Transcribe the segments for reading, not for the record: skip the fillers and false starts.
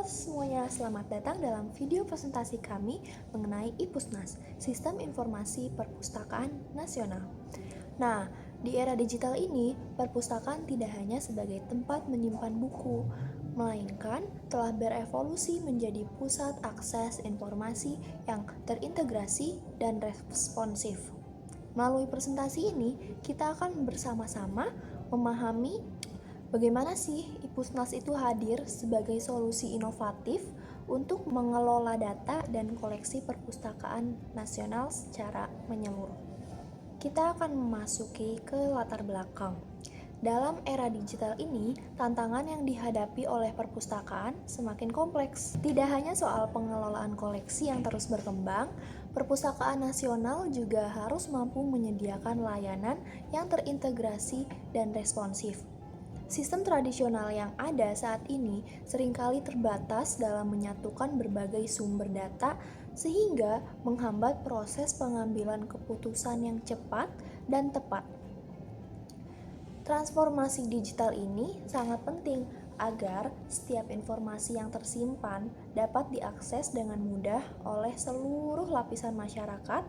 semuanya, selamat datang dalam video presentasi kami mengenai IPUSNAS, Sistem Informasi Perpustakaan Nasional. Nah, di era digital ini, perpustakaan tidak hanya sebagai tempat menyimpan buku, melainkan telah berevolusi menjadi pusat akses informasi yang terintegrasi dan responsif. Melalui presentasi ini, kita akan bersama-sama memahami bagaimana sih IPUSNAS itu hadir sebagai solusi inovatif untuk mengelola data dan koleksi perpustakaan nasional secara menyeluruh. Kita akan memasuki ke latar belakang. Dalam era digital ini, tantangan yang dihadapi oleh perpustakaan semakin kompleks. Tidak hanya soal pengelolaan koleksi yang terus berkembang, perpustakaan nasional juga harus mampu menyediakan layanan yang terintegrasi dan responsif. Sistem tradisional yang ada saat ini seringkali terbatas dalam menyatukan berbagai sumber data sehingga menghambat proses pengambilan keputusan yang cepat dan tepat. Transformasi digital ini sangat penting agar setiap informasi yang tersimpan dapat diakses dengan mudah oleh seluruh lapisan masyarakat,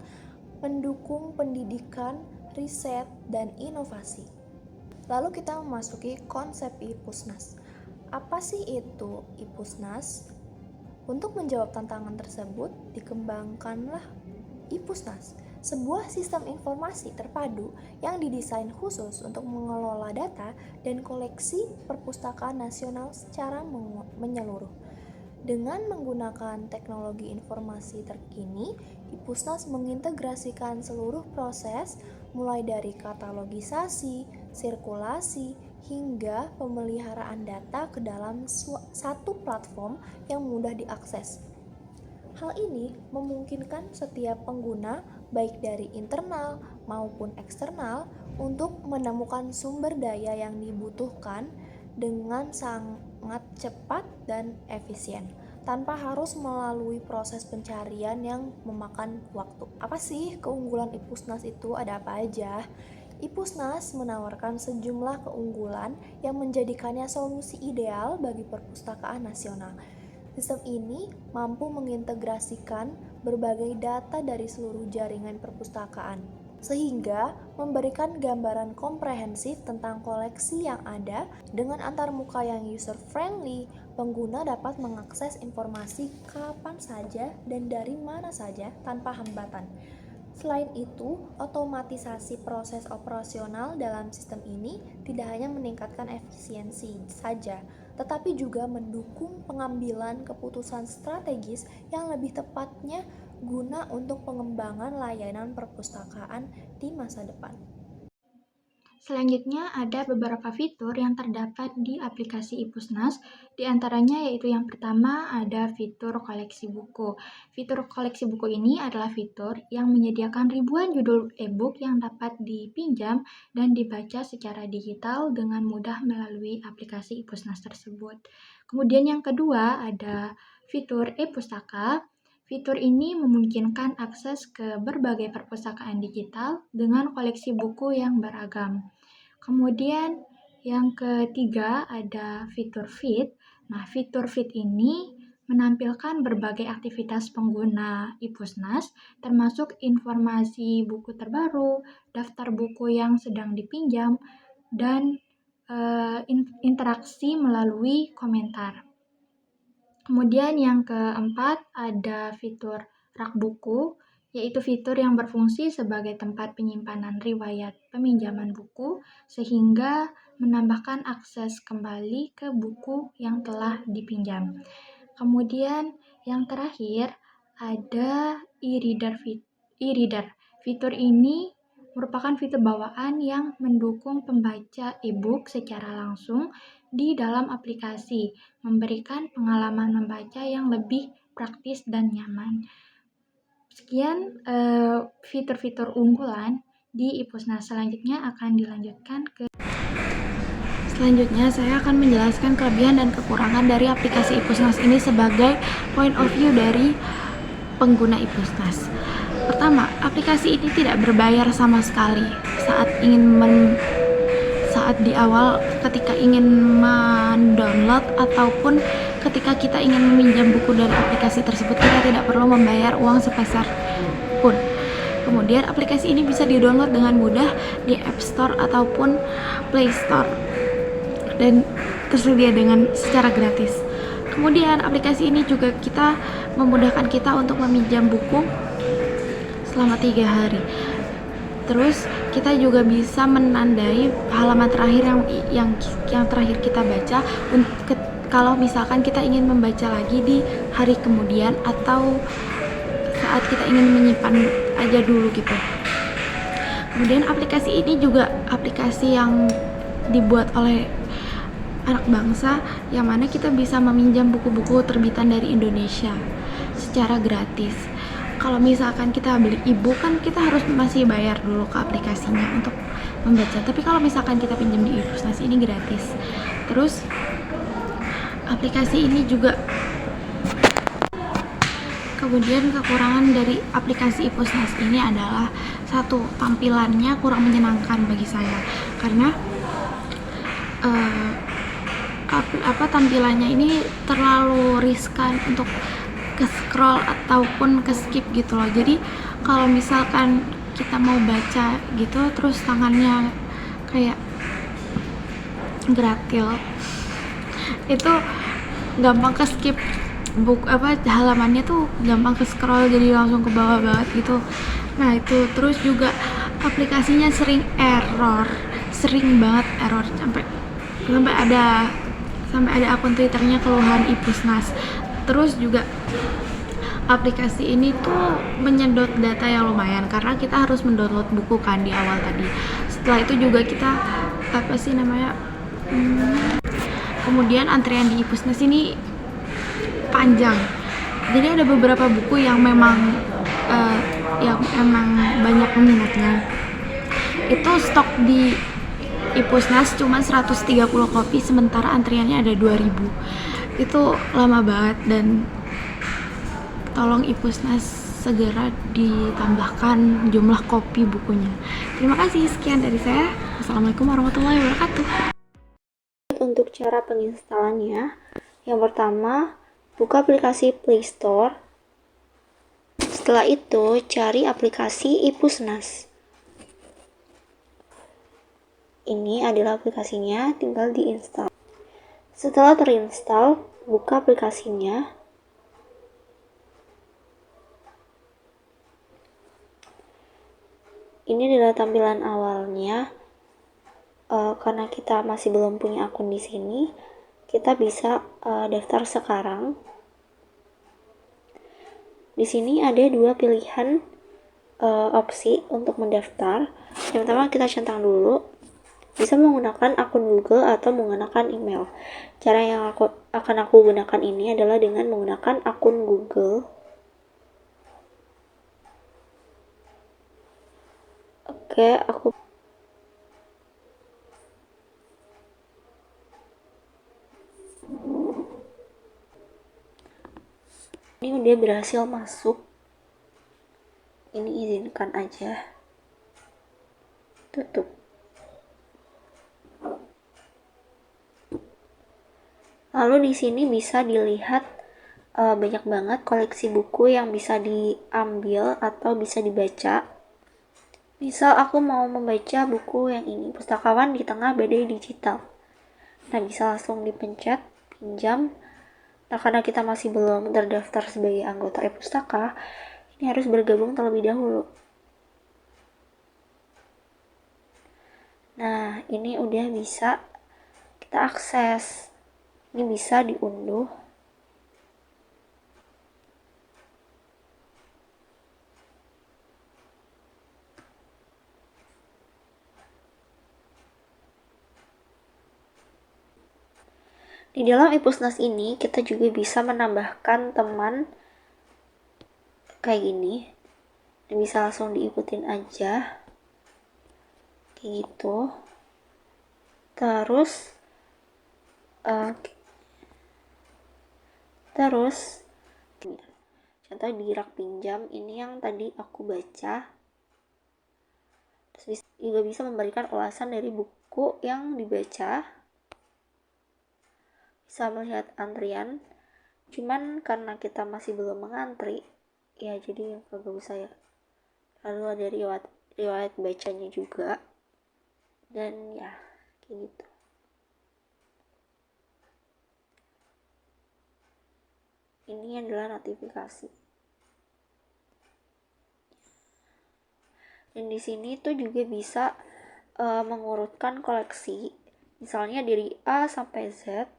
mendukung pendidikan, riset, dan inovasi. Lalu kita memasuki konsep IPUSNAS. Apa sih itu IPUSNAS? Untuk menjawab tantangan tersebut, dikembangkanlah IPUSNAS, sebuah sistem informasi terpadu yang didesain khusus untuk mengelola data dan koleksi perpustakaan nasional secara menyeluruh. Dengan menggunakan teknologi informasi terkini, IPUSNAS mengintegrasikan seluruh proses mulai dari katalogisasi, sirkulasi, hingga pemeliharaan data ke dalam satu platform yang mudah diakses. Hal ini memungkinkan setiap pengguna, baik dari internal maupun eksternal, untuk menemukan sumber daya yang dibutuhkan dengan sangat cepat dan efisien, tanpa harus melalui proses pencarian yang memakan waktu. Apa sih keunggulan IPUSNAS itu? Ada apa aja? IPUSNAS menawarkan sejumlah keunggulan yang menjadikannya solusi ideal bagi perpustakaan nasional. Sistem ini mampu mengintegrasikan berbagai data dari seluruh jaringan perpustakaan, sehingga memberikan gambaran komprehensif tentang koleksi yang ada. Dengan antarmuka yang user-friendly, pengguna dapat mengakses informasi kapan saja dan dari mana saja tanpa hambatan. Selain itu, otomatisasi proses operasional dalam sistem ini tidak hanya meningkatkan efisiensi saja, tetapi juga mendukung pengambilan keputusan strategis yang lebih tepatnya guna untuk pengembangan layanan perpustakaan di masa depan. Selanjutnya ada beberapa fitur yang terdapat di aplikasi IPUSNAS, di antaranya yaitu yang pertama ada fitur koleksi buku. Fitur koleksi buku ini adalah fitur yang menyediakan ribuan judul e-book yang dapat dipinjam dan dibaca secara digital dengan mudah melalui aplikasi IPUSNAS tersebut. Kemudian yang kedua ada fitur e-pustaka. Fitur ini memungkinkan akses ke berbagai perpustakaan digital dengan koleksi buku yang beragam. Kemudian yang ketiga ada fitur Feed. Nah, fitur Feed ini menampilkan berbagai aktivitas pengguna IPUSNAS, termasuk informasi buku terbaru, daftar buku yang sedang dipinjam, dan interaksi melalui komentar. Kemudian yang keempat ada fitur rak buku, yaitu fitur yang berfungsi sebagai tempat penyimpanan riwayat peminjaman buku sehingga menambahkan akses kembali ke buku yang telah dipinjam. Kemudian yang terakhir ada e-reader. Fitur ini merupakan fitur bawaan yang mendukung pembaca e-book secara langsung di dalam aplikasi, memberikan pengalaman membaca yang lebih praktis dan nyaman. Sekian fitur-fitur unggulan di IPUSNAS. Selanjutnya saya akan menjelaskan kelebihan dan kekurangan dari aplikasi IPUSNAS ini sebagai point of view dari pengguna IPUSNAS. Pertama, aplikasi ini tidak berbayar sama sekali. Saat di awal ketika ingin mendownload ataupun ketika kita ingin meminjam buku dari aplikasi tersebut, kita tidak perlu membayar uang sepeser pun. Kemudian aplikasi ini bisa di-download dengan mudah di App Store ataupun Play Store dan tersedia dengan secara gratis. Kemudian aplikasi ini juga memudahkan kita untuk meminjam buku selama 3 hari. Terus kita juga bisa menandai halaman terakhir yang terakhir kita baca kalau misalkan kita ingin membaca lagi di hari kemudian atau saat kita ingin menyimpan aja dulu gitu. Kemudian aplikasi ini juga aplikasi yang dibuat oleh anak bangsa, yang mana kita bisa meminjam buku-buku terbitan dari Indonesia secara gratis. Kalau misalkan kita beli e-book kan kita harus masih bayar dulu ke aplikasinya untuk membaca. Tapi kalau misalkan kita pinjam di Ipusnas ini gratis. Terus aplikasi ini juga, kemudian kekurangan dari aplikasi Ipusnas ini adalah satu, tampilannya kurang menyenangkan bagi saya karena tampilannya ini terlalu riskan untuk ke scroll ataupun ke skip gitu loh. Jadi kalau misalkan kita mau baca gitu terus tangannya kayak gratil, itu gampang ke skip halamannya tuh gampang ke scroll, jadi langsung ke bawah banget gitu. Nah itu, terus juga aplikasinya sering banget error sampai ada akun Twitternya keluhan Ipusnas. Terus juga aplikasi ini tuh menyedot data yang lumayan karena kita harus mendownload buku kan di awal tadi. Setelah itu juga kita kemudian antrian di Ipusnas ini panjang. Jadi ada beberapa buku yang memang banyak peminatnya. Itu stok di Ipusnas cuma 130 kopi, sementara antriannya ada 2000. Itu lama banget, dan tolong Ipusnas segera ditambahkan jumlah kopi bukunya. Terima kasih, sekian dari saya. Wassalamualaikum warahmatullahi wabarakatuh. Untuk cara penginstalannya, yang pertama, buka aplikasi Play Store. Setelah itu, cari aplikasi Ipusnas. Ini adalah aplikasinya, tinggal diinstal. Setelah terinstall, buka aplikasinya. Ini adalah tampilan awalnya. Karena kita masih belum punya akun di sini, kita bisa daftar sekarang. Di sini ada dua pilihan opsi untuk mendaftar. Yang pertama kita centang dulu. Bisa menggunakan akun Google atau menggunakan email. Cara yang akan aku gunakan ini adalah dengan menggunakan akun Google. Oke, ini udah berhasil masuk. Ini izinkan aja. Tutup. Lalu di sini bisa dilihat banyak banget koleksi buku yang bisa diambil atau bisa dibaca. Misal aku mau membaca buku yang ini, Pustakawan di Tengah Badai Digital. Nah, bisa langsung dipencet, pinjam. Nah, karena kita masih belum terdaftar sebagai anggota e-pustaka, ini harus bergabung terlebih dahulu. Nah, ini udah bisa kita akses. Ini bisa diunduh. Di dalam Ipusnas ini kita juga bisa menambahkan teman kayak gini. Dan bisa langsung diikutin aja. Kayak gitu. Terus contoh di rak pinjam ini yang tadi aku baca. Terus juga bisa memberikan ulasan dari buku yang dibaca. Bisa melihat antrian. Cuman karena kita masih belum mengantri, ya jadi kagak usah ya. Lalu ada riwayat bacanya juga, dan ya kayak gitu. Ini adalah notifikasi. Dan di sini tuh juga bisa mengurutkan koleksi, misalnya dari A sampai Z.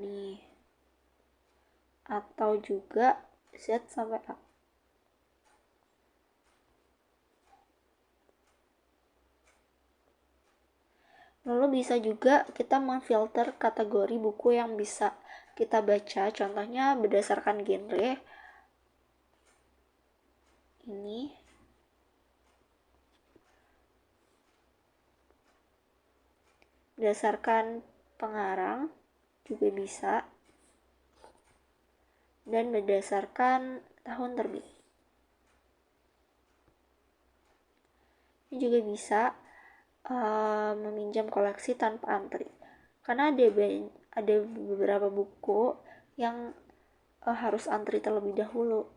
Nih. Atau juga Z sampai A. Lalu bisa juga kita memfilter kategori buku yang bisa kita baca, contohnya berdasarkan genre. Ini berdasarkan pengarang juga bisa, dan berdasarkan tahun terbit. Ini juga bisa meminjam koleksi tanpa antri, karena ada beberapa buku yang harus antri terlebih dahulu.